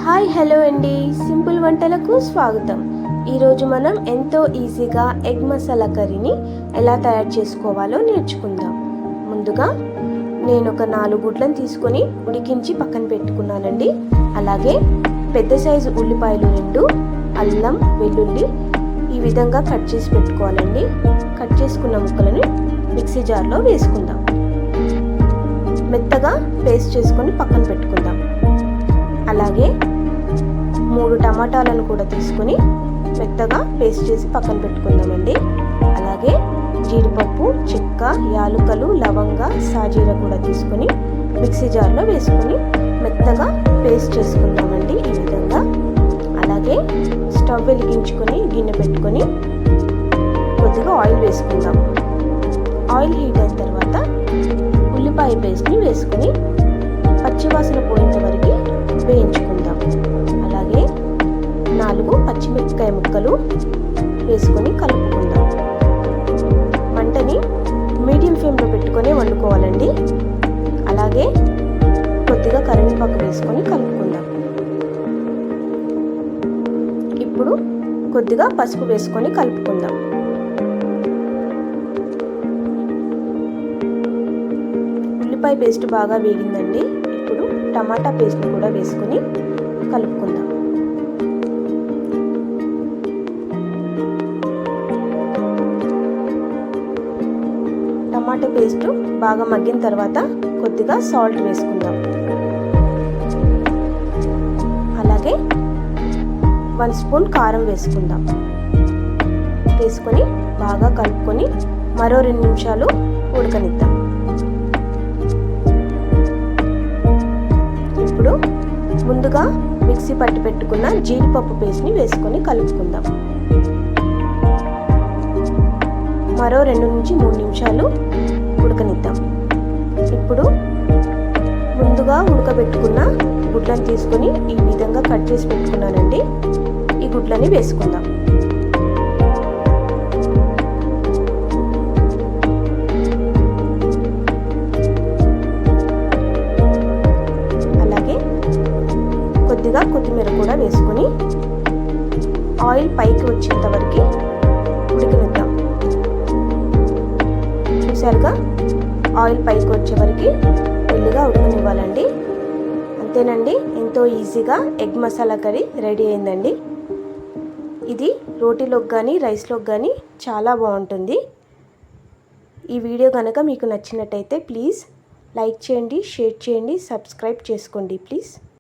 Hi hello అండి, simple వంటలకు స్వాగతం. ఈరోజు మనం ఎంతో ఈజీగా ఎగ్ మసాలా కర్రీని ఎలా తయారు చేసుకోవాలో నేర్చుకుందాం. ముందుగా నేను ఒక 4 గుడ్లను తీసుకొని ఉడికించి పక్కన పెట్టుకున్నానండి. అలాగే పెద్ద సైజు ఉల్లిపాయలు 2, అల్లం వెల్లుల్లి ఈ విధంగా కట్ చేసి పెట్టుకోవాలండి. కట్ చేసుకున్న ముక్కలను మిక్సీ జార్లో వేసుకుందాం. మెత్తగా పేస్ట్ చేసుకొని పక్కన పెట్టుకుందాం. అలాగే 3 టమాటాలను కూడా తీసుకొని మెత్తగా పేస్ట్ చేసి పక్కన పెట్టుకుందామండి. అలాగే జీడిపప్పు, చెక్క, యాలుకలు, లవంగ, సాజీర కూడా తీసుకొని మిక్సీ జార్లో వేసుకొని మెత్తగా పేస్ట్ చేసుకుందామండి ఈ విధంగా. అలాగే స్టవ్ వెలిగించుకొని గిన్నె పెట్టుకొని కొద్దిగా ఆయిల్ వేసుకుందాం. ఆయిల్ హీట్ అయిన తర్వాత ఉల్లిపాయ పేస్ట్ని వేసుకొని పచ్చివాసన పోయేంత వరకు వేయించుకుందాం. అలాగే 4 పచ్చిమిరపకాయ ముక్కలు వేసుకొని కలుపుకుందాం. మంటని మీడియం ఫ్లేమ్లో పెట్టుకొని వండుకోవాలండి. అలాగే కొద్దిగా కరివేపాకు వేసుకొని కలుపుకుందాం. ఇప్పుడు కొద్దిగా పసుపు వేసుకొని కలుపుకుందాం. ఉల్లిపాయ పేస్ట్ బాగా వేగిందండి. ఇప్పుడు టమాటా పేస్ట్ని కూడా వేసుకొని కలుపుకుందాం. టమాటా పేస్ట్ బాగా మగ్గిన తర్వాత కొద్దిగా సాల్ట్ వేసుకుందాం. అలాగే 1 స్పూన్ కారం వేసుకుందాం. వేసుకొని బాగా కలుపుకొని మరో 2 నిమిషాలు ఉడకనిద్దాం. ఇప్పుడు ముందుగా మిక్సీ పట్టి పెట్టుకున్న జీడిపప్పు పేస్ట్ని వేసుకొని కలుపుకుందాం. మరో 2 నుంచి 3 నిమిషాలు ఉడకనిద్దాం. ఇప్పుడు ముందుగా ఉడకబెట్టుకున్న గుడ్లను తీసుకొని ఈ విధంగా కట్ చేసి పెట్టుకున్నానండి. ఈ గుడ్లని వేసుకుందాం. అలాగే కొద్దిగా కొత్తిమీర కూడా వేసుకొని ఆయిల్ పైకి వచ్చేంత వరకు ఉడకనిద్దాం. చూసారుగా, ఆయిల్ పైకి వచ్చే వరకు మెల్లిగా ఉడకనివ్వాలండి. అంతేనండి, ఎంతో ఈజీగా ఎగ్ మసాలా కర్రీ రెడీ అయిందండి. ఇది రోటీలోకి కానీ రైస్లోకి కానీ చాలా బాగుంటుంది. ఈ వీడియో కనుక మీకు నచ్చినట్టయితే ప్లీజ్ లైక్ చేయండి, షేర్ చేయండి, సబ్స్క్రైబ్ చేసుకోండి ప్లీజ్.